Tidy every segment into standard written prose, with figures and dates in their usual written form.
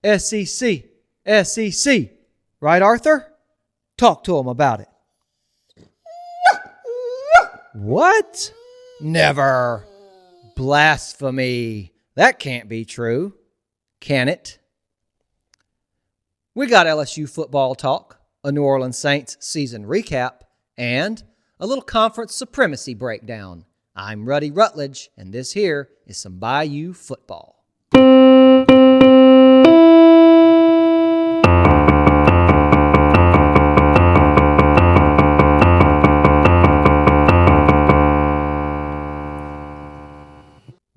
SEC, SEC. Right, Arthur? Talk to him about it. What? Never. Blasphemy. That can't be true. Can it? We got LSU football talk, a New Orleans Saints season recap, and a little conference supremacy breakdown. I'm Ruddy Rutledge, and this here is some Bayou football.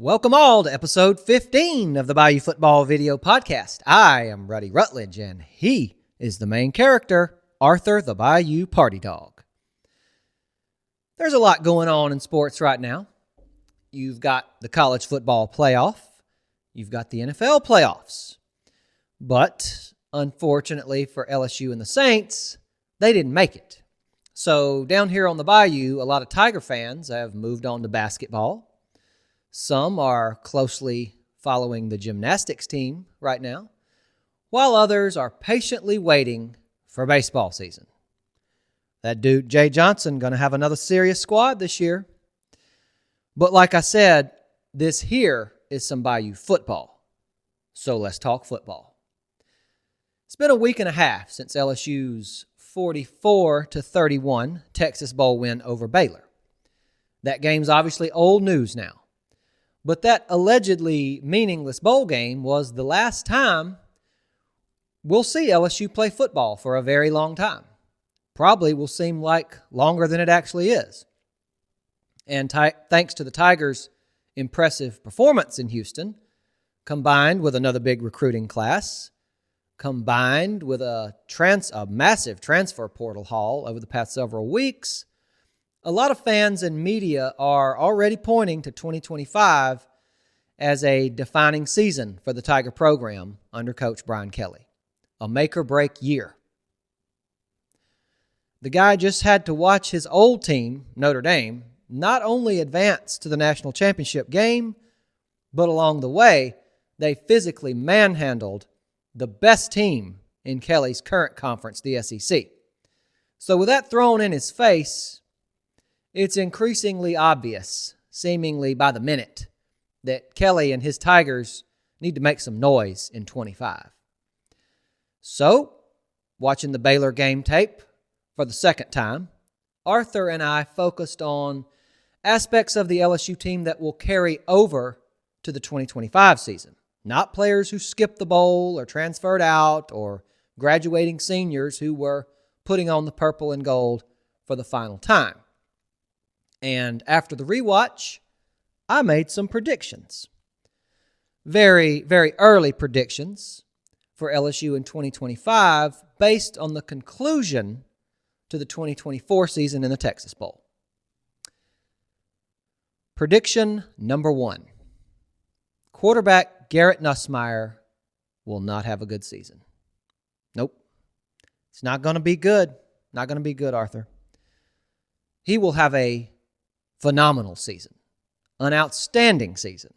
Welcome all to episode 15 of the Bayou Football Video Podcast. I am Ruddy Rutledge, and he is the main character, Arthur the Bayou Party Dog. There's a lot going on in sports right now. You've got the college football playoff. You've got the NFL playoffs. But, unfortunately for LSU and the Saints, they didn't make it. So, down here on the Bayou, a lot of Tiger fans have moved on to basketball. Some are closely following the gymnastics team right now, while others are patiently waiting for baseball season. That dude, Jay Johnson, going to have another serious squad this year. But like I said, this here is some Bayou football. So let's talk football. It's been a week and a half since LSU's 44-31 Texas Bowl win over Baylor. That game's obviously old news now. But that allegedly meaningless bowl game was the last time we'll see LSU play football for a very long time. Probably will seem like longer than it actually is. And thanks to the Tigers' impressive performance in Houston, combined with another big recruiting class, combined with a massive transfer portal haul over the past several weeks, a lot of fans and media are already pointing to 2025 as a defining season for the Tiger program under Coach Brian Kelly. A make-or-break year. The guy just had to watch his old team, Notre Dame, not only advance to the national championship game, but along the way, they physically manhandled the best team in Kelly's current conference, the SEC. So with that thrown in his face, it's increasingly obvious, seemingly by the minute, that Kelly and his Tigers need to make some noise in 25. So, watching the Baylor game tape for the second time, Arthur and I focused on aspects of the LSU team that will carry over to the 2025 season. Not players who skipped the bowl or transferred out or graduating seniors who were putting on the purple and gold for the final time. And after the rewatch, I made some predictions. Very, very early predictions for LSU in 2025 based on the conclusion to the 2024 season in the Texas Bowl. Prediction number 1. Quarterback Garrett Nussmeier will not have a good season. Nope. It's not going to be good. Not going to be good, Arthur. He will have a phenomenal season, an outstanding season,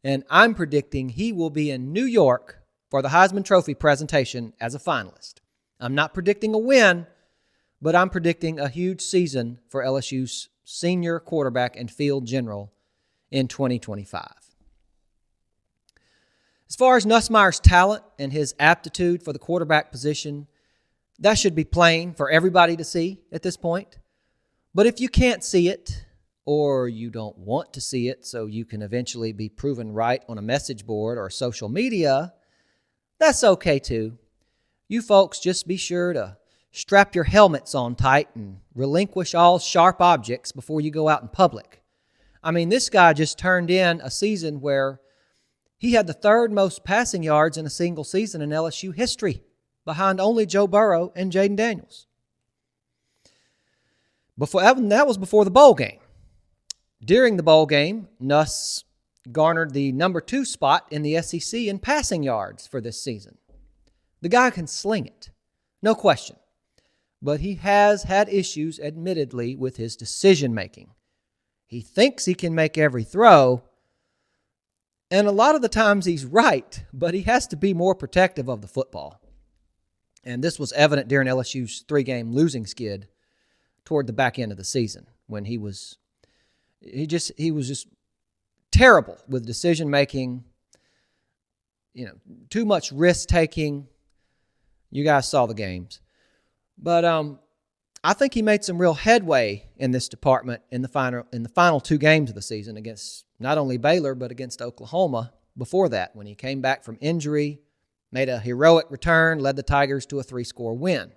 and I'm predicting he will be in New York for the Heisman Trophy presentation as a finalist. I'm not predicting a win, but I'm predicting a huge season for LSU's senior quarterback and field general in 2025. As far as Nussmeier's talent and his aptitude for the quarterback position, that should be plain for everybody to see at this point. But if you can't see it, or you don't want to see it so you can eventually be proven right on a message board or social media, that's okay too. You folks just be sure to strap your helmets on tight and relinquish all sharp objects before you go out in public. I mean, this guy just turned in a season where he had the third most passing yards in a single season in LSU history, behind only Joe Burrow and Jaden Daniels. That was before the bowl game. During the bowl game, Nuss garnered the number 2 spot in the SEC in passing yards for this season. The guy can sling it, no question. But he has had issues, admittedly, with his decision-making. He thinks he can make every throw, And a lot of the times he's right, but he has to be more protective of the football. And this was evident during LSU's 3-game losing skid toward the back end of the season when he was just terrible with decision making, too much risk taking. You guys saw the games. But I think he made some real headway in this department in the final 2 games of the season against not only Baylor but against Oklahoma before that, when he came back from injury, made a heroic return, led the Tigers to a 3-score win.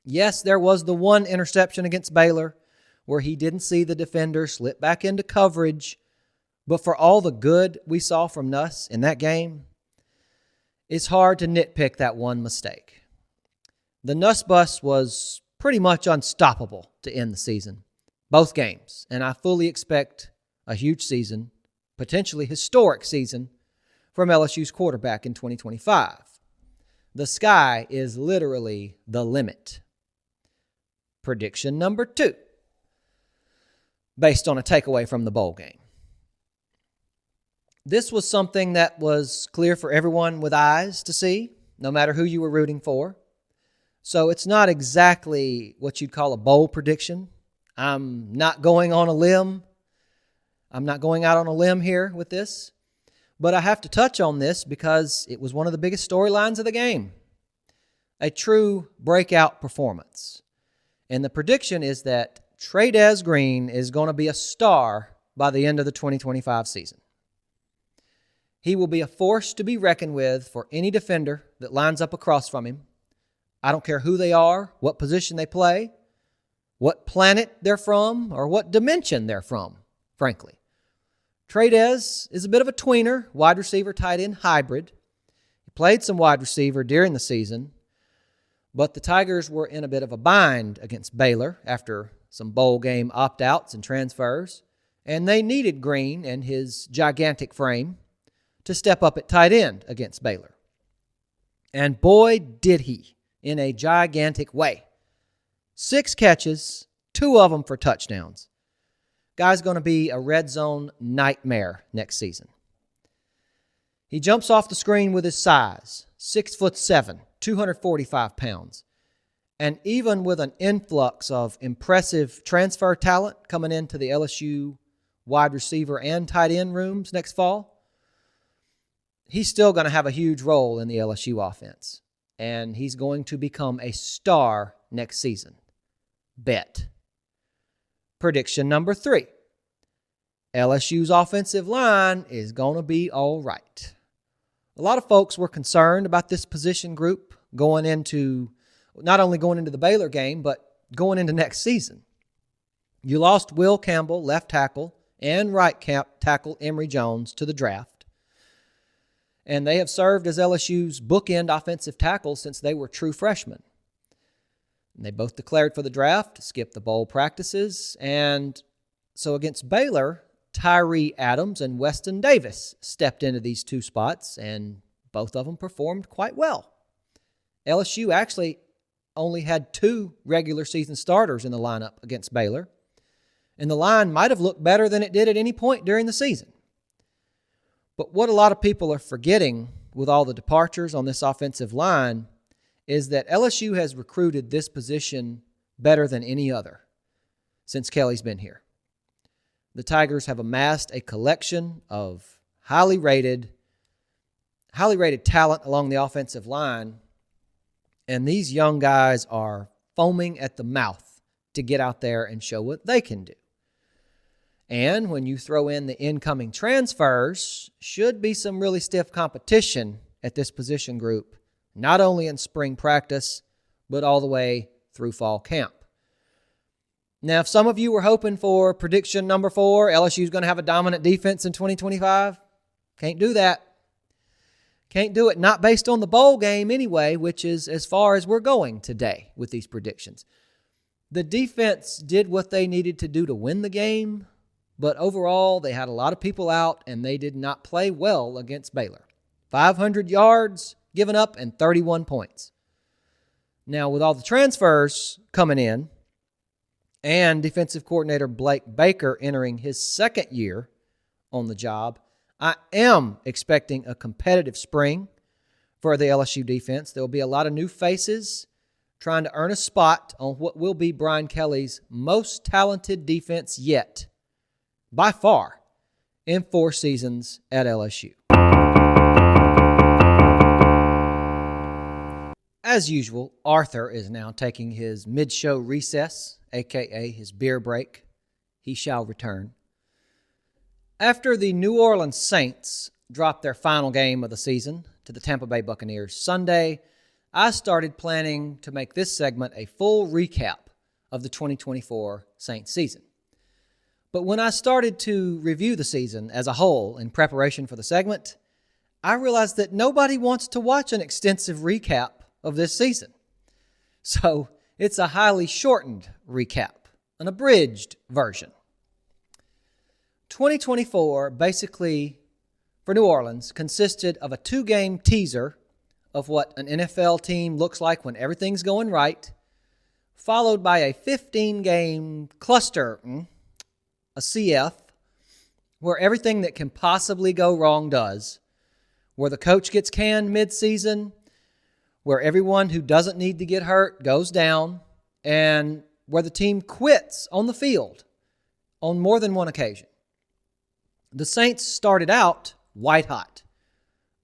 Yes, there was the one interception against Baylor where he didn't see the defender slip back into coverage, but for all the good we saw from Nuss in that game, it's hard to nitpick that one mistake. The Nuss bus was pretty much unstoppable to end the season, both games, and I fully expect a huge season, potentially historic season, from LSU's quarterback in 2025. The sky is literally the limit. Prediction number 2, based on a takeaway from the bowl game. This was something that was clear for everyone with eyes to see, no matter who you were rooting for. So it's not exactly what you'd call a bold prediction. I'm not going on a limb. I'm not going out on a limb here with this. But I have to touch on this because it was one of the biggest storylines of the game. A true breakout performance. And the prediction is that Tre'Dez Green is going to be a star by the end of the 2025 season. He will be a force to be reckoned with for any defender that lines up across from him. I don't care who they are, what position they play, what planet they're from, or what dimension they're from, frankly. Tre'Dez is a bit of a tweener, wide receiver, tight end hybrid. He played some wide receiver during the season, but the Tigers were in a bit of a bind against Baylor after some bowl game opt-outs and transfers, and they needed Green and his gigantic frame to step up at tight end against Baylor. And boy, did he, in a gigantic way. 6 catches, 2 of them for touchdowns. Guy's going to be a red zone nightmare next season. He jumps off the screen with his size, 6'7", 245 pounds. And even with an influx of impressive transfer talent coming into the LSU wide receiver and tight end rooms next fall, he's still going to have a huge role in the LSU offense. And he's going to become a star next season. Bet. Prediction number 3. LSU's offensive line is going to be all right. A lot of folks were concerned about this position group not only going into the Baylor game, but going into next season. You lost Will Campbell, left tackle, and right tackle Emory Jones to the draft. And they have served as LSU's bookend offensive tackles since they were true freshmen. And they both declared for the draft, skipped the bowl practices, and so against Baylor, Tyree Adams and Weston Davis stepped into these 2 spots, and both of them performed quite well. LSU actually only had 2 regular season starters in the lineup against Baylor, and the line might have looked better than it did at any point during the season. But what a lot of people are forgetting with all the departures on this offensive line is that LSU has recruited this position better than any other since Kelly's been here. The Tigers have amassed a collection of highly rated talent along the offensive line, and these young guys are foaming at the mouth to get out there and show what they can do. And when you throw in the incoming transfers, should be some really stiff competition at this position group, not only in spring practice, but all the way through fall camp. Now, if some of you were hoping for prediction number 4, LSU is going to have a dominant defense in 2025, can't do that. Can't do it, not based on the bowl game anyway, which is as far as we're going today with these predictions. The defense did what they needed to do to win the game, but overall they had a lot of people out and they did not play well against Baylor. 500 yards given up and 31 points. Now, with all the transfers coming in, and defensive coordinator Blake Baker entering his 2nd year on the job, I am expecting a competitive spring for the LSU defense. There will be a lot of new faces trying to earn a spot on what will be Brian Kelly's most talented defense yet, by far, in 4 seasons at LSU. As usual, Arthur is now taking his mid-show recess, a.k.a. his beer break. He shall return. After the New Orleans Saints dropped their final game of the season to the Tampa Bay Buccaneers Sunday, I started planning to make this segment a full recap of the 2024 Saints season. But when I started to review the season as a whole in preparation for the segment, I realized that nobody wants to watch an extensive recap of this season. So it's a highly shortened recap, an abridged version. 2024, basically, for New Orleans, consisted of a 2-game teaser of what an NFL team looks like when everything's going right, followed by a 15-game cluster, a CF, where everything that can possibly go wrong does, where the coach gets canned midseason, where everyone who doesn't need to get hurt goes down, and where the team quits on the field on more than one occasion. The Saints started out white hot,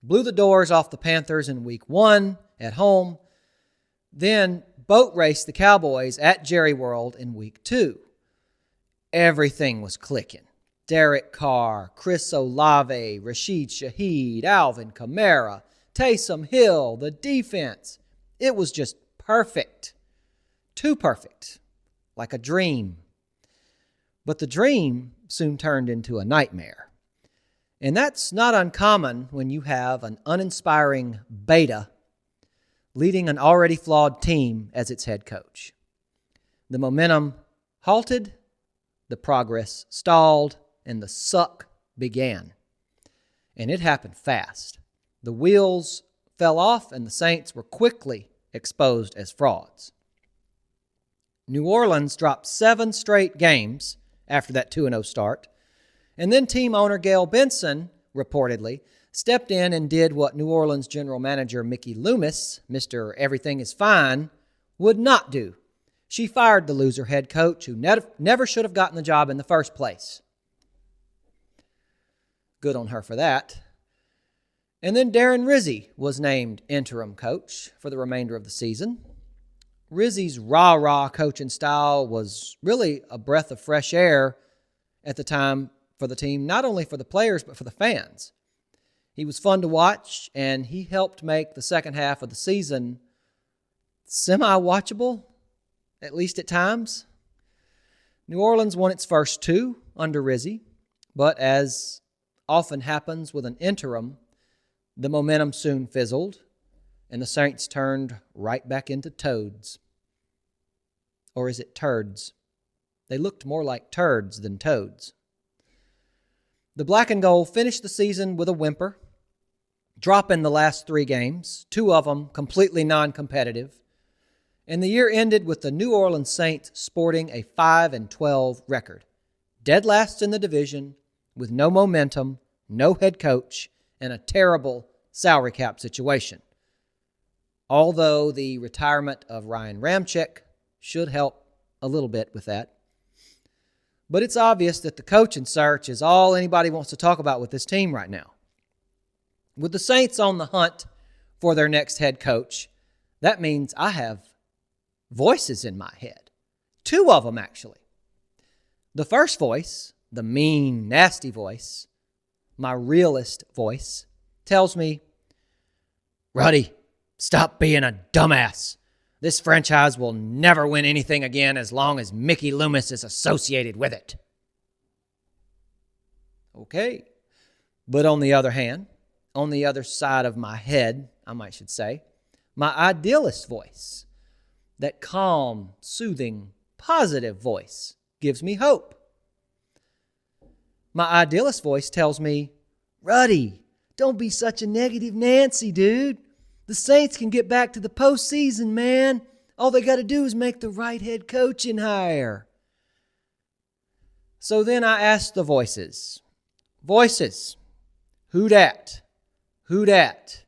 blew the doors off the Panthers in week 1 at home, then boat raced the Cowboys at Jerry World in week 2. Everything was clicking. Derek Carr, Chris Olave, Rashid Shaheed, Alvin Kamara, Taysom Hill, the defense. It was just perfect. Too perfect. Like a dream. But the dream soon turned into a nightmare. And that's not uncommon when you have an uninspiring beta leading an already flawed team as its head coach. The momentum halted, the progress stalled, and the suck began. And it happened fast. The wheels fell off, and the Saints were quickly exposed as frauds. New Orleans dropped 7 straight games after that 2-0 start, and then team owner Gail Benson, reportedly, stepped in and did what New Orleans general manager Mickey Loomis, Mr. Everything is Fine, would not do. She fired the loser head coach who never should have gotten the job in the first place. Good on her for that. And then Darren Rizzi was named interim coach for the remainder of the season. Rizzi's rah-rah coaching style was really a breath of fresh air at the time for the team, not only for the players, but for the fans. He was fun to watch, and he helped make the second half of the season semi-watchable, at least at times. New Orleans won its first 2 under Rizzi, but as often happens with an interim, the momentum soon fizzled, and the Saints turned right back into toads. Or is it turds? They looked more like turds than toads. The Black and Gold finished the season with a whimper, dropping the last 3 games, 2 of them completely non-competitive, and the year ended with the New Orleans Saints sporting a 5-12 record, dead last in the division, with no momentum, no head coach, and a terrible salary cap situation. Although the retirement of Ryan Ramczyk should help a little bit with that. But it's obvious that the coaching search is all anybody wants to talk about with this team right now. With the Saints on the hunt for their next head coach, that means I have voices in my head. 2 of them, actually. The first voice, the mean, nasty voice, my realist voice, tells me, Ruddy, stop being a dumbass. This franchise will never win anything again as long as Mickey Loomis is associated with it. Okay. But on the other hand, on the other side of my head, I should say, my idealist voice, that calm, soothing, positive voice, gives me hope. My idealist voice tells me, Ruddy, don't be such a negative Nancy, dude. The Saints can get back to the postseason, man. All they got to do is make the right head coaching hire. So then I asked the voices, Who dat? Who dat?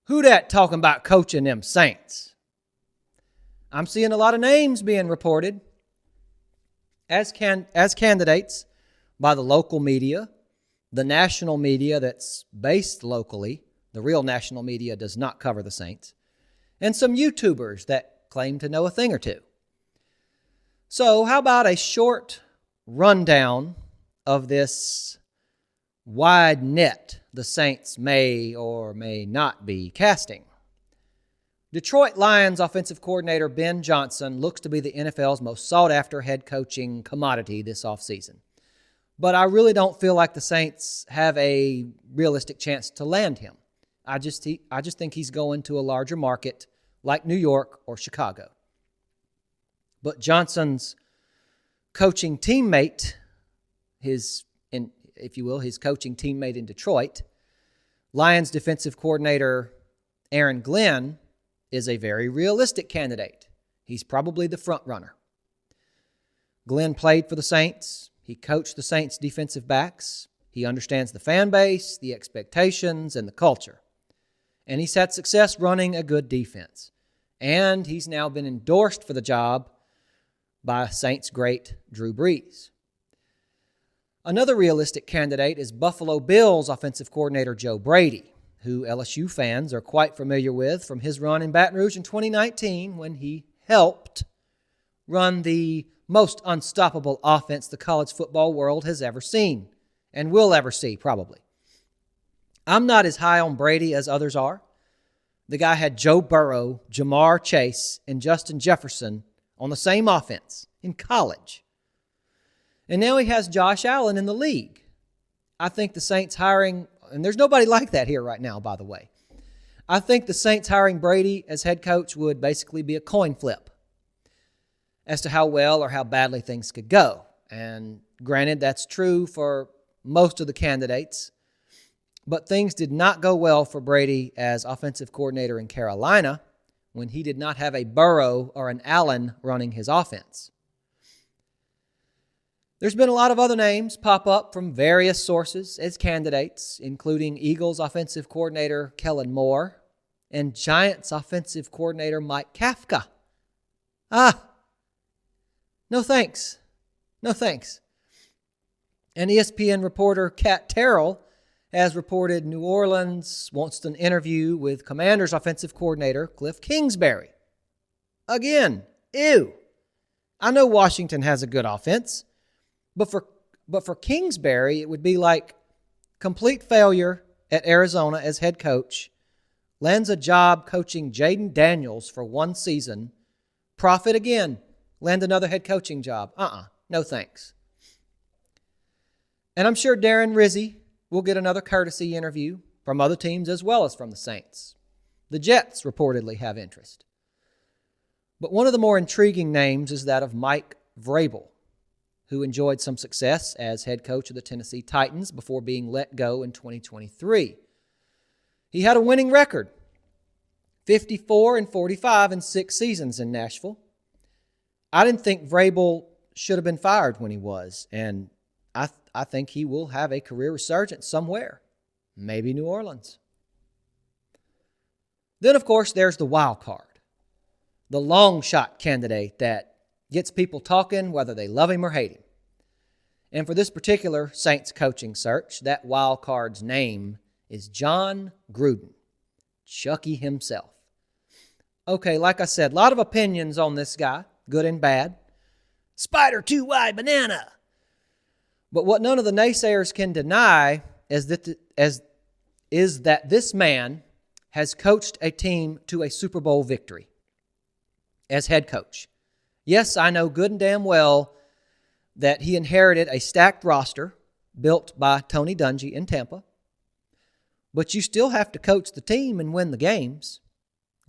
Who dat talking about coaching them Saints? I'm seeing a lot of names being reported as candidates by the local media, the national media that's based locally. The real national media does not cover the Saints, and some YouTubers that claim to know a thing or two. So how about a short rundown of this wide net the Saints may or may not be casting? Detroit Lions offensive coordinator Ben Johnson looks to be the NFL's most sought-after head coaching commodity this offseason. But I really don't feel like the Saints have a realistic chance to land him. I just think he's going to a larger market like New York or Chicago. But Johnson's coaching teammate, his coaching teammate in Detroit, Lions defensive coordinator Aaron Glenn, is a very realistic candidate. He's probably the front runner. Glenn played for the Saints. He coached the Saints defensive backs. He understands the fan base, the expectations, and the culture. And he's had success running a good defense. And he's now been endorsed for the job by Saints great Drew Brees. Another realistic candidate is Buffalo Bills offensive coordinator Joe Brady, who LSU fans are quite familiar with from his run in Baton Rouge in 2019 when he helped run the most unstoppable offense the college football world has ever seen and will ever see, probably. I'm not as high on Brady as others are. The guy had Joe Burrow, Jamar Chase, and Justin Jefferson on the same offense in college. And now he has Josh Allen in the league. I think the Saints hiring, and there's nobody like that here right now, by the way. I think the Saints hiring Brady as head coach would basically be a coin flip as to how well or how badly things could go. And granted, that's true for most of the candidates. But things did not go well for Brady as offensive coordinator in Carolina when he did not have a Burrow or an Allen running his offense. There's been a lot of other names pop up from various sources as candidates, including Eagles offensive coordinator Kellen Moore and Giants offensive coordinator Mike Kafka. No thanks. No thanks. And ESPN reporter Kat Terrell has reported New Orleans wants an interview with Commanders offensive coordinator Cliff Kingsbury. Again, ew. I know Washington has a good offense, but for Kingsbury, it would be like complete failure at Arizona as head coach, lands a job coaching Jaden Daniels for one season, profit again, land another head coaching job. No thanks. And I'm sure Darren Rizzi will get another courtesy interview from other teams as well as from the Saints. The Jets reportedly have interest. But one of the more intriguing names is that of Mike Vrabel, who enjoyed some success as head coach of the Tennessee Titans before being let go in 2023. He had a winning record, 54-45 in 6 seasons in Nashville. I didn't think Vrabel should have been fired when he was, and I think he will have a career resurgence somewhere, maybe New Orleans. Then, of course, there's the wild card, the long shot candidate that gets people talking whether they love him or hate him. And for this particular Saints coaching search, that wild card's name is John Gruden, Chucky himself. Okay, like I said, a lot of opinions on this guy, good and bad. Spider too wide banana. But what none of the naysayers can deny is that this man has coached a team to a Super Bowl victory as head coach. Yes, I know good and damn well that he inherited a stacked roster built by Tony Dungy in Tampa. But you still have to coach the team and win the games.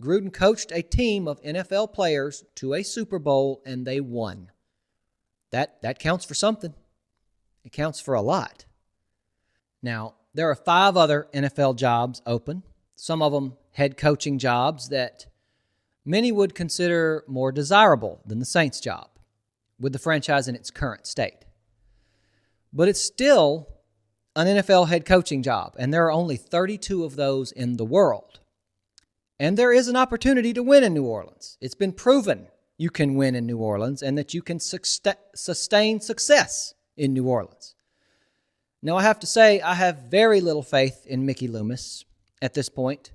Gruden coached a team of NFL players to a Super Bowl, and they won. That counts for something. It counts for a lot. Now, there are 5 other NFL jobs open, some of them head coaching jobs that many would consider more desirable than the Saints job, with the franchise in its current state. But it's still an NFL head coaching job, and there are only 32 of those in the world. And there is an opportunity to win in New Orleans. It's been proven you can win in New Orleans and that you can sustain success in New Orleans. Now, I have to say, I have very little faith in Mickey Loomis at this point.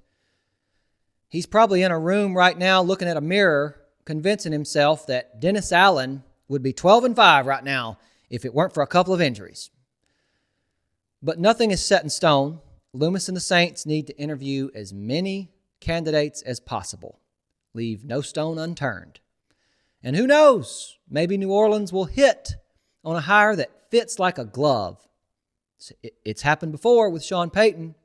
He's probably in a room right now looking at a mirror, convincing himself that Dennis Allen would be 12-5 right now if it weren't for a couple of injuries. But nothing is set in stone. Loomis and the Saints need to interview as many candidates as possible. Leave no stone unturned. And who knows, maybe New Orleans will hit on a hire that fits like a glove. It's happened before with Sean Payton.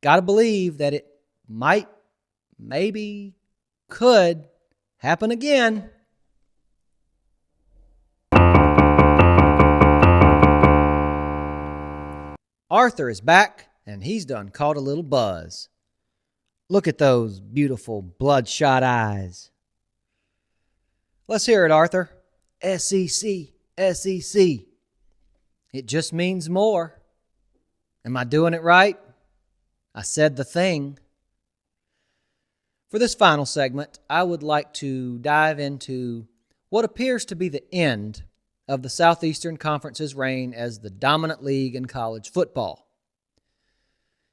Got to believe that it might, maybe, could happen again. Arthur is back, and he's done caught a little buzz. Look at those beautiful bloodshot eyes. Let's hear it, Arthur. SEC, SEC. It just means more. Am I doing it right? I said the thing. For this final segment, I would like to dive into what appears to be the end of the Southeastern Conference's reign as the dominant league in college football.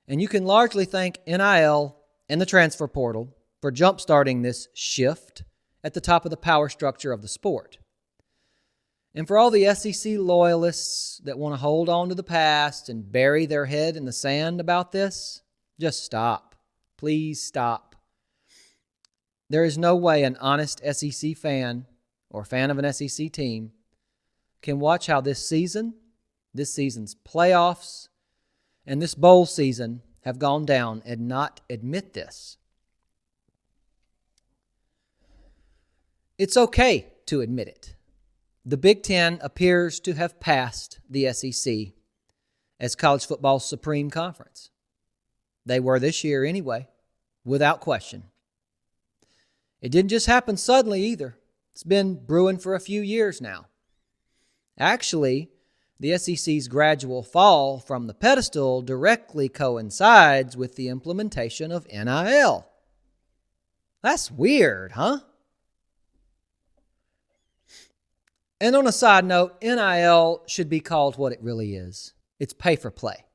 And you can largely thank NIL and the transfer portal for jump-starting this shift at the top of the power structure of the sport. And for all the SEC loyalists that want to hold on to the past and bury their head in the sand about this, just stop. Please stop. There is no way an honest SEC fan or fan of an SEC team can watch how this season's playoffs, and this bowl season have gone down and not admit this. It's okay to admit it. The Big Ten appears to have passed the SEC as college football's supreme conference. They were this year anyway, without question. It didn't just happen suddenly either. It's been brewing for a few years now. Actually, the SEC's gradual fall from the pedestal directly coincides with the implementation of NIL. That's weird, huh? And on a side note, NIL should be called what it really is. It's pay for play.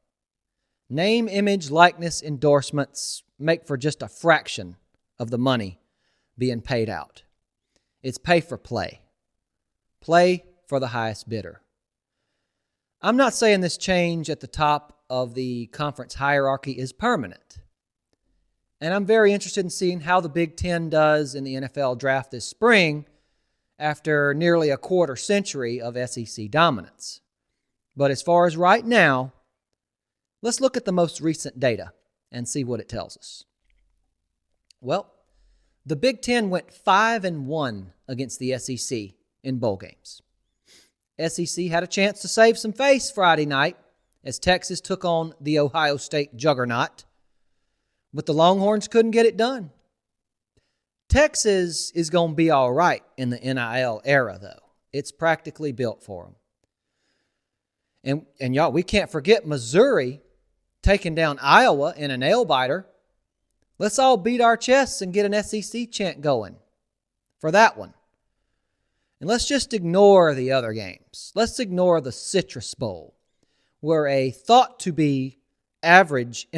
Name, image, likeness, endorsements make for just a fraction of the money being paid out. It's pay for play. Play for the highest bidder. I'm not saying this change at the top of the conference hierarchy is permanent. And I'm very interested in seeing how the Big Ten does in the NFL draft this spring after nearly a quarter century of SEC dominance. But as far as right now, let's look at the most recent data and see what it tells us. Well, the Big Ten went 5-1 against the SEC in bowl games. SEC had a chance to save some face Friday night as Texas took on the Ohio State juggernaut, but the Longhorns couldn't get it done. Texas is going to be all right in the NIL era, though. It's practically built for them. And y'all, we can't forget Missouri taking down Iowa in a nail-biter. Let's all beat our chests and get an SEC chant going for that one. And let's just ignore the other games. Let's ignore the Citrus Bowl, where a thought-to-be average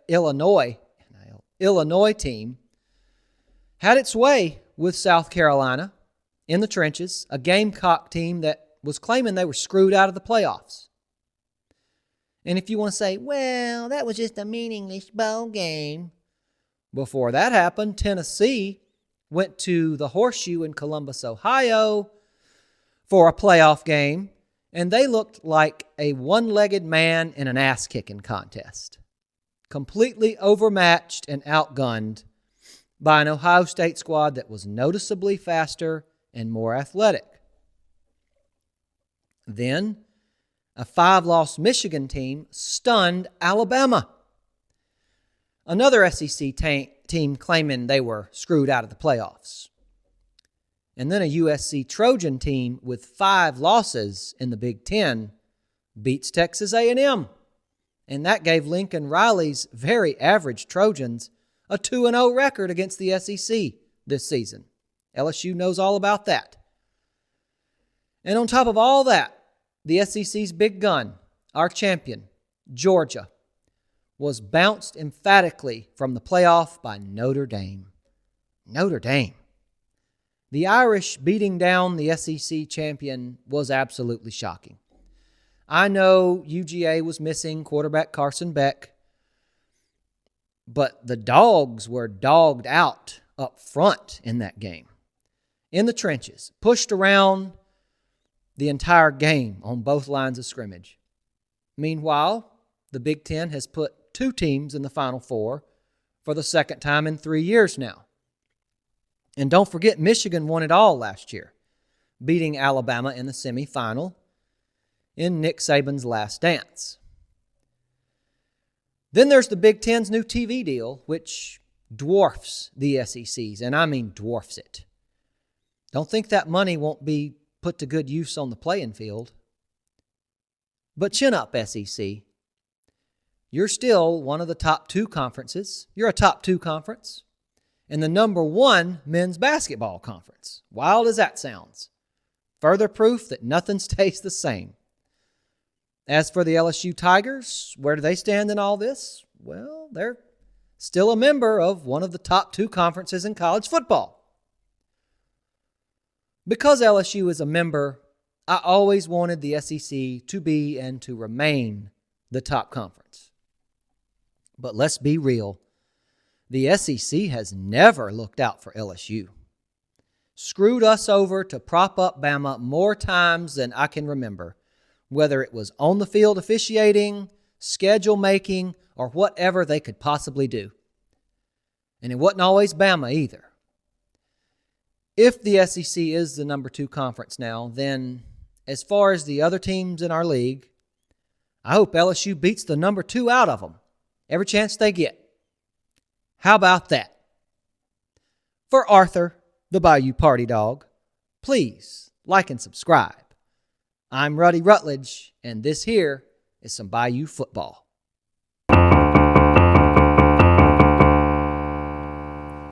Illinois team had its way with South Carolina in the trenches, a Gamecock team that was claiming they were screwed out of the playoffs. And if you want to say, well, that was just a meaningless bowl game. Before that happened, Tennessee went to the Horseshoe in Columbus, Ohio for a playoff game, and they looked like a one-legged man in an ass-kicking contest. Completely overmatched and outgunned by an Ohio State squad that was noticeably faster and more athletic. Then, a 5-loss Michigan team stunned Alabama. Another SEC team claiming they were screwed out of the playoffs. And then a USC Trojan team with 5 losses in the Big Ten beats Texas A&M and that gave Lincoln Riley's very average Trojans a 2-0 record against the SEC this season. LSU knows all about that. And on top of all that, the SEC's big gun, our champion, Georgia, was bounced emphatically from the playoff by Notre Dame. Notre Dame. The Irish beating down the SEC champion was absolutely shocking. I know UGA was missing quarterback Carson Beck, but the Dogs were dogged out up front in that game. In the trenches, pushed around the entire game on both lines of scrimmage. Meanwhile, the Big Ten has put 2 teams in the Final Four for the second time in 3 years now. And don't forget, Michigan won it all last year, beating Alabama in the semifinal in Nick Saban's last dance. Then there's the Big Ten's new TV deal, which dwarfs the SEC's, and I mean dwarfs it. Don't think that money won't be put to good use on the playing field. But chin up, SEC. You're still one of the top 2 conferences. You're a top 2 conference. And the number 1 men's basketball conference. Wild as that sounds. Further proof that nothing stays the same. As for the LSU Tigers, where do they stand in all this? Well, they're still a member of one of the top 2 conferences in college football. Because LSU is a member, I always wanted the SEC to be and to remain the top conference. But let's be real. The SEC has never looked out for LSU. Screwed us over to prop up Bama more times than I can remember, whether it was on the field officiating, schedule making, or whatever they could possibly do. And it wasn't always Bama either. If the SEC is the number 2 conference now, then as far as the other teams in our league, I hope LSU beats the number 2 out of them every chance they get. How about that? For Arthur, the Bayou Party Dog, please like and subscribe. I'm Ruddy Rutledge, and this here is some Bayou football.